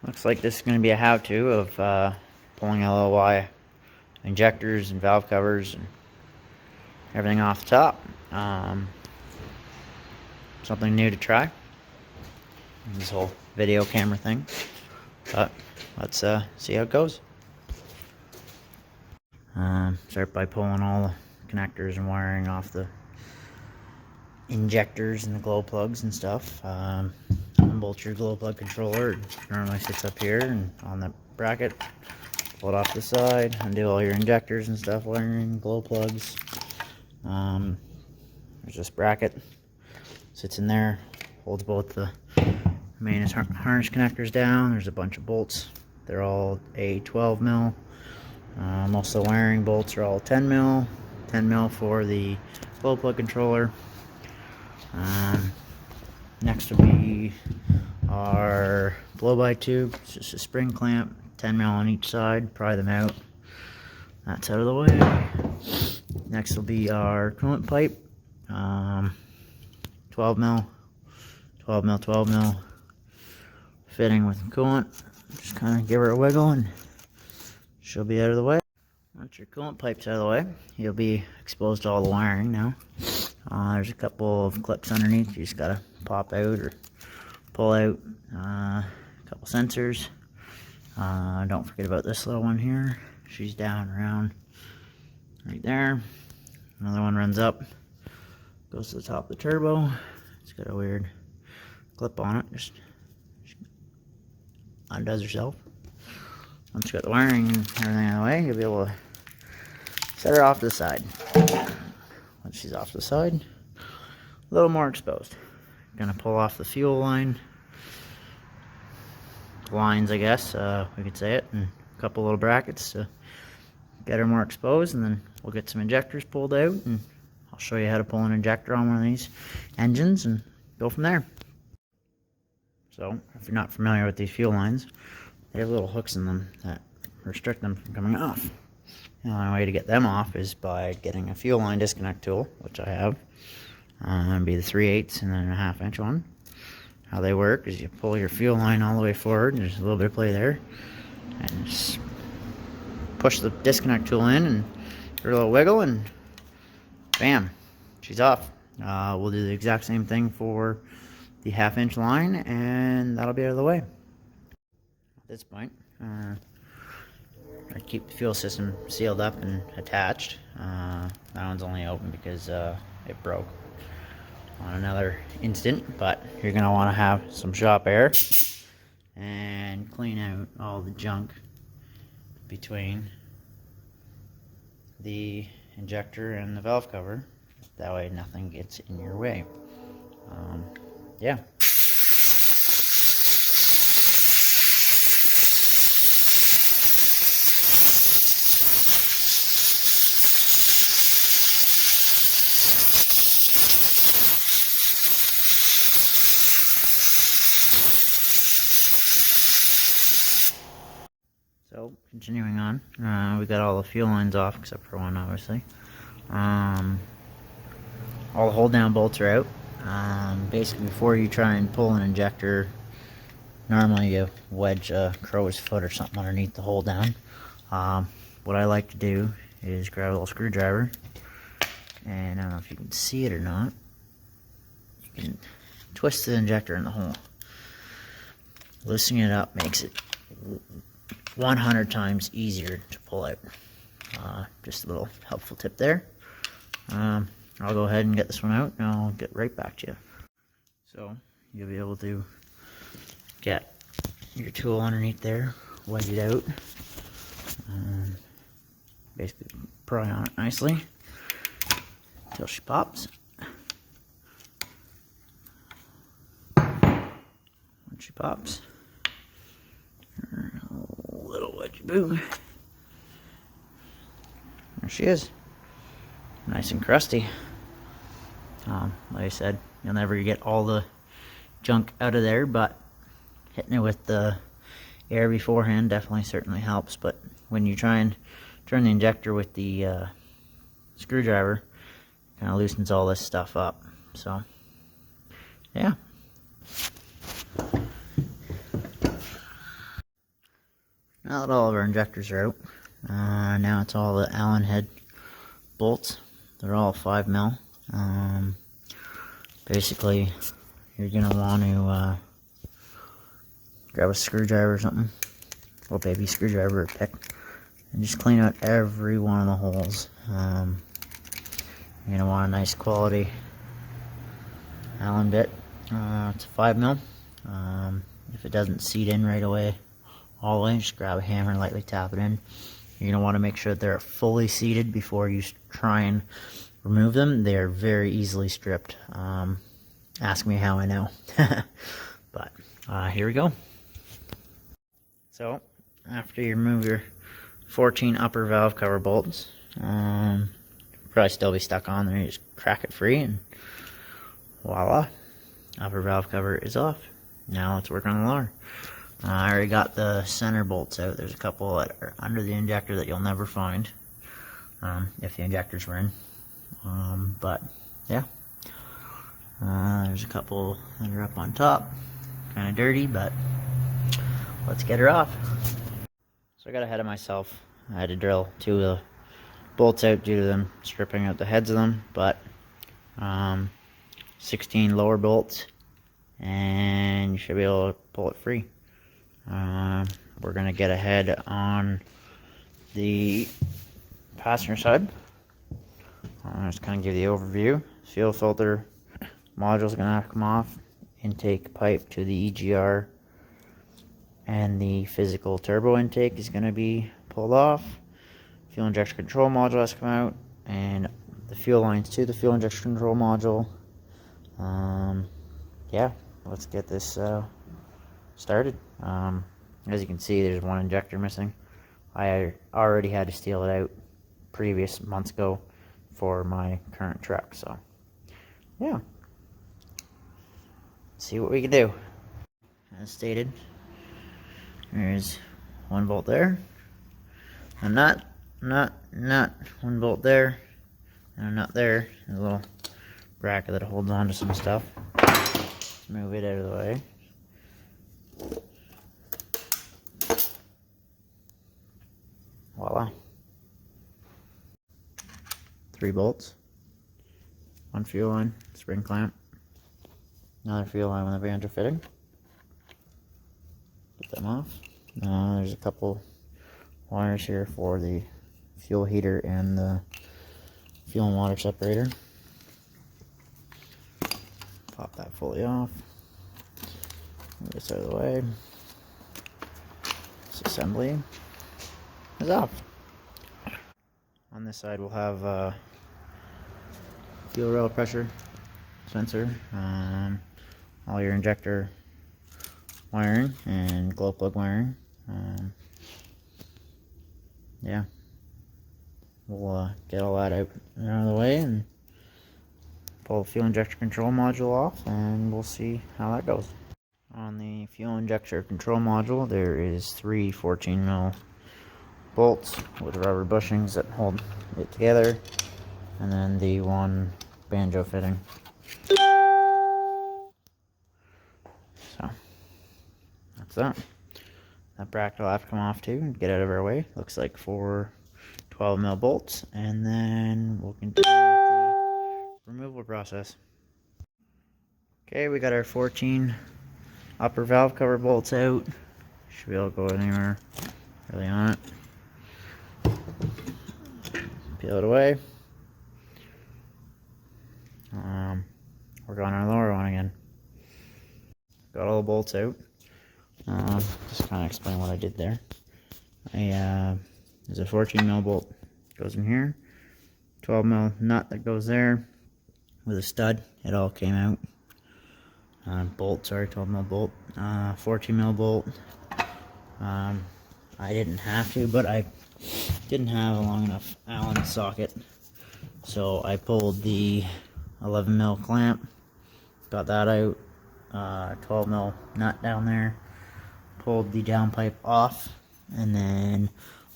Looks like this is going to be a how-to of pulling LLY injectors and valve covers and everything off the top. Something new to try, this whole video camera thing, but let's see how it goes. Start by pulling all the connectors and wiring off the injectors and the glow plugs and stuff. Unbolt your glow plug controller. It normally sits up here and on the bracket. Pull it off the side, undo all your injectors and stuff, wiring, glow plugs. There's this bracket, sits in there, holds both the main harness connectors down. There's a bunch of bolts. They're all a 12 mil. Most of the wiring bolts are all 10 mil. 10 mil for the glow plug controller. Next will be our blow-by tube. It's just a spring clamp, 10 mil on each side. Pry them out. That's out of the way. Next will be our coolant pipe. 12 mil, 12 mil, 12 mil. Fitting with coolant. Just kind of give her a wiggle and she'll be out of the way. Once your coolant pipe's out of the way, you'll be exposed to all the wiring now. There's a couple of clips underneath. You just gotta pop out or pull out. A couple sensors. Don't forget about this little one here. She's down around right there. Another one runs up, goes to the top of the turbo. It's got a weird clip on it. Just undoes herself. Once you got the wiring and everything out of the way, you'll be able to set her off to the side. Once she's off to the side, a little more exposed. Gonna pull off the fuel lines, I guess, we could say it, and a couple little brackets to get her more exposed, and then we'll get some injectors pulled out, and I'll show you how to pull an injector on one of these engines and go from there. So, if you're not familiar with these fuel lines, they have little hooks in them that restrict them from coming off. The only way to get them off is by getting a fuel line disconnect tool, which I have. It'd be the 3/8 and then a 1/2 inch one. How they work is you pull your fuel line all the way forward, and there's a little bit of play there, and just push the disconnect tool in and give her a little wiggle, and bam, she's off. We'll do the exact same thing for the 1/2 inch line, and that'll be out of the way. At this point, I keep the fuel system sealed up and attached. That one's only open because it broke on another instant, but you're going to want to have some shop air and clean out all the junk between the injector and the valve cover. That way nothing gets in your way. Yeah. So, continuing on, we got all the fuel lines off except for one, obviously. All the hold down bolts are out. Basically, before you try and pull an injector, normally you wedge a crow's foot or something underneath the hold down. What I like to do is grab a little screwdriver, and I don't know if you can see it or not. You can twist the injector in the hole. Loosening it up makes it 100 times easier to pull out. Just a little helpful tip there. I'll go ahead and get this one out, and I'll get right back to you. So, you'll be able to get your tool underneath there, wedge it out, and basically pry on it nicely until she pops. Once she pops, a little wedgie boo. There she is. Nice and crusty. Like I said, you'll never get all the junk out of there, but hitting it with the air beforehand definitely certainly helps. But when you try and turn the injector with the screwdriver, it kind of loosens all this stuff up. So, yeah. Now that all of our injectors are out, now it's all the Allen head bolts. They're all 5 mil. Basically, you're going to want to grab a screwdriver or something, a little baby screwdriver or pick, and just clean out every one of the holes. You're going to want a nice quality Allen bit. It's a 5 mil. If it doesn't seat in right away, all the way, just grab a hammer and lightly tap it in. You're going to want to make sure they're fully seated before you try and remove them. They are very easily stripped. Ask me how I know. But here we go. So after you remove your 14 upper valve cover bolts, probably still be stuck on there. You just crack it free and voila, upper valve cover is off. Now let's work on the lower. I already got the center bolts out. There's a couple that are under the injector that you'll never find if the injectors were in. But yeah, there's a couple that are up on top, kind of dirty, but let's get her off. So I got ahead of myself. I had to drill 2 of the bolts out due to them stripping out the heads of them, but 16 lower bolts, and you should be able to pull it free. We're going to get ahead on the passenger side. Just kind of give the overview. Fuel filter module is going to have to come off. Intake pipe to the EGR and the physical turbo intake is going to be pulled off. Fuel injection control module has to come out, and the fuel lines to the fuel injection control module. Yeah, let's get this started. As you can see, there's one injector missing. I already had to steal it out previous months ago for my current truck, so yeah, let's see what we can do. As stated, there's 1 bolt there, a nut, 1 bolt there, and a nut there. There's a little bracket that holds on to some stuff. Let's move it out of the way. Voila. 3 bolts, 1 fuel line, spring clamp, another fuel line with a banjo fitting. Get them off. There's a couple wires here for the fuel heater and the fuel and water separator. Pop that fully off. Move this out of the way. This assembly is off. On this side we'll have fuel rail pressure sensor, all your injector wiring and glow plug wiring. Yeah, we'll get all that out of the way and pull the fuel injector control module off, and we'll see how that goes. On the fuel injector control module, there is 3 14 mil bolts with rubber bushings that hold it together, and then the 1 banjo fitting. So that's that. That bracket will have to come off too and get out of our way. Looks like 4 12 mil bolts, and then we'll continue with the removal process. Okay, we got our 14 upper valve cover bolts out. Should be able to go anywhere really on it. Peel it away. Work on our lower one again. Got all the bolts out. Just kind of explain what I did there. There's a 14 mil bolt goes in here, 12 mil nut that goes there with a stud. It all came out. Bolt, sorry, 12 mil bolt, 14 mil bolt. I didn't have to, but I didn't have a long enough Allen socket, so I pulled the 11 mil clamp, got that out, 12 mil nut down there, pulled the down pipe off, and then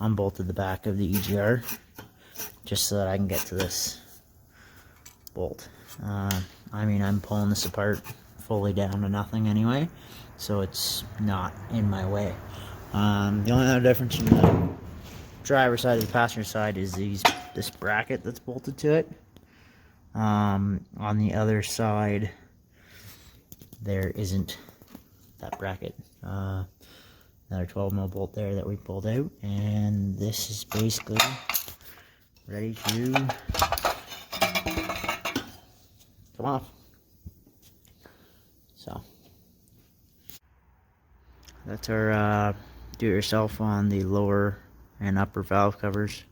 unbolted the back of the EGR just so that I can get to this bolt. I mean, I'm pulling this apart fully down to nothing anyway, so it's not in my way. The only other difference from the driver's side to the passenger side is this bracket that's bolted to it. On the other side, there isn't that bracket. Another 12mm bolt there that we pulled out, and this is basically ready to come off. So that's our do-it-yourself on the lower and upper valve covers.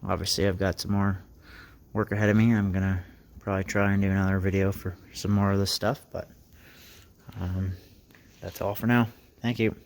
Obviously I've got some more work ahead of me. I'm gonna probably try and do another video for some more of this stuff, but that's all for now. Thank you.